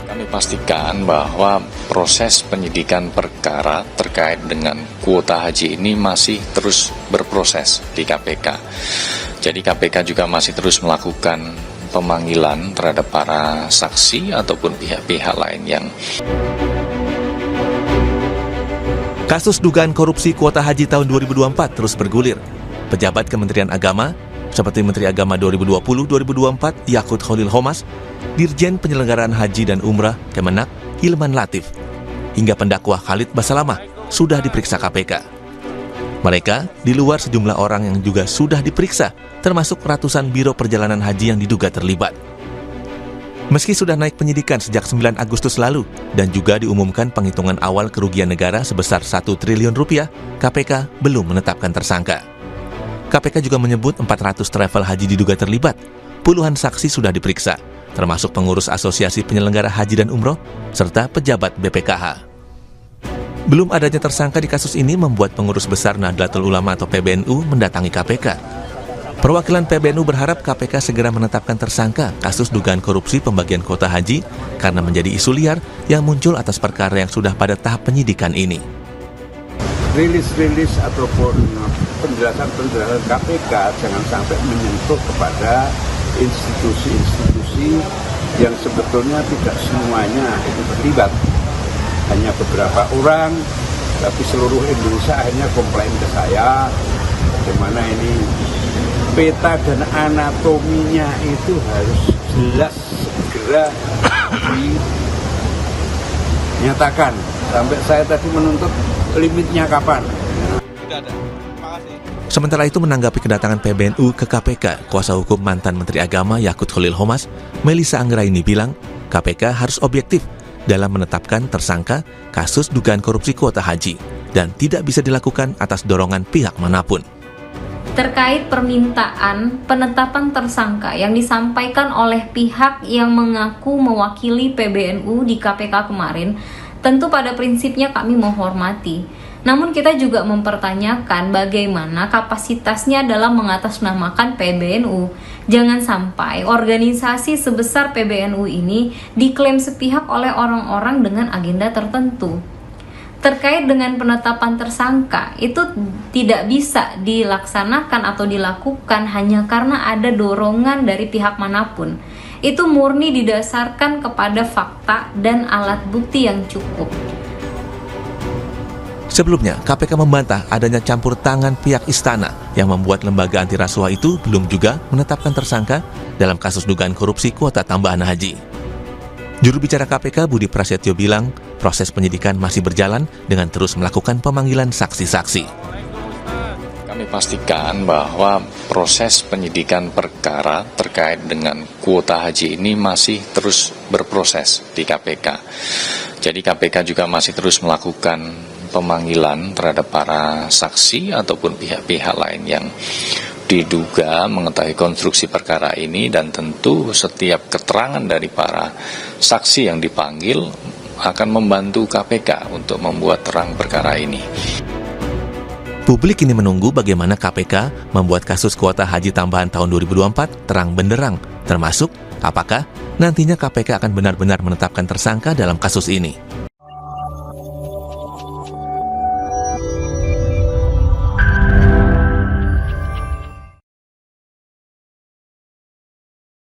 Kami pastikan bahwa proses penyidikan perkara terkait dengan kuota haji ini masih terus berproses di KPK. Jadi KPK juga masih terus melakukan pemanggilan terhadap para saksi ataupun pihak-pihak lain yang... Kasus dugaan korupsi kuota haji tahun 2024 terus bergulir. Pejabat Kementerian Agama, seperti Menteri Agama 2020-2024 Yakut Khalil Qomas, Dirjen Penyelenggaraan Haji dan Umrah Kemenak Hilman Latif, hingga pendakwa Khalid Basalamah sudah diperiksa KPK. Mereka di luar sejumlah orang yang juga sudah diperiksa, termasuk ratusan biro perjalanan haji yang diduga terlibat. Meski sudah naik penyidikan sejak 9 Agustus lalu dan juga diumumkan penghitungan awal kerugian negara sebesar 1 triliun rupiah, KPK belum menetapkan tersangka. KPK juga menyebut 400 travel haji diduga terlibat, puluhan saksi sudah diperiksa, termasuk pengurus Asosiasi Penyelenggara Haji dan Umroh, serta pejabat BPKH. Belum adanya tersangka di kasus ini membuat pengurus besar Nahdlatul Ulama atau PBNU mendatangi KPK. Perwakilan PBNU berharap KPK segera menetapkan tersangka kasus dugaan korupsi pembagian kuota haji karena menjadi isu liar yang muncul atas perkara yang sudah pada tahap penyidikan ini. Rilis-rilis ataupun penjelasan-penjelasan KPK jangan sampai menyentuh kepada institusi-institusi yang sebetulnya tidak semuanya itu terlibat. Hanya beberapa orang, tapi seluruh Indonesia akhirnya komplain ke saya, bagaimana ini peta dan anatominya itu harus jelas segera dinyatakan. Sampai saya tadi menuntut limitnya kapan. Sementara itu menanggapi kedatangan PBNU ke KPK, kuasa hukum mantan Menteri Agama Yakut Khalil Qomas, Melissa Anggraini bilang KPK harus objektif dalam menetapkan tersangka kasus dugaan korupsi kuota haji dan tidak bisa dilakukan atas dorongan pihak manapun. Terkait permintaan penetapan tersangka yang disampaikan oleh pihak yang mengaku mewakili PBNU di KPK kemarin, tentu pada prinsipnya kami menghormati. Namun kita juga mempertanyakan bagaimana kapasitasnya dalam mengatasnamakan PBNU. Jangan sampai organisasi sebesar PBNU ini diklaim sepihak oleh orang-orang dengan agenda tertentu. Terkait dengan penetapan tersangka, itu tidak bisa dilaksanakan atau dilakukan hanya karena ada dorongan dari pihak manapun. Itu murni didasarkan kepada fakta dan alat bukti yang cukup. Sebelumnya, KPK membantah adanya campur tangan pihak istana yang membuat lembaga anti rasuah itu belum juga menetapkan tersangka dalam kasus dugaan korupsi kuota tambahan haji. Juru bicara KPK Budi Prasetyo bilang proses penyidikan masih berjalan dengan terus melakukan pemanggilan saksi-saksi. Kami pastikan bahwa proses penyidikan perkara terkait dengan kuota haji ini masih terus berproses di KPK. Jadi KPK juga masih terus melakukan pemanggilan terhadap para saksi ataupun pihak-pihak lain yang diduga mengetahui konstruksi perkara ini, dan tentu setiap keterangan dari para saksi yang dipanggil akan membantu KPK untuk membuat terang perkara ini. Publik ini menunggu bagaimana KPK membuat kasus kuota haji tambahan tahun 2024 terang benderang, termasuk apakah nantinya KPK akan benar-benar menetapkan tersangka dalam kasus ini.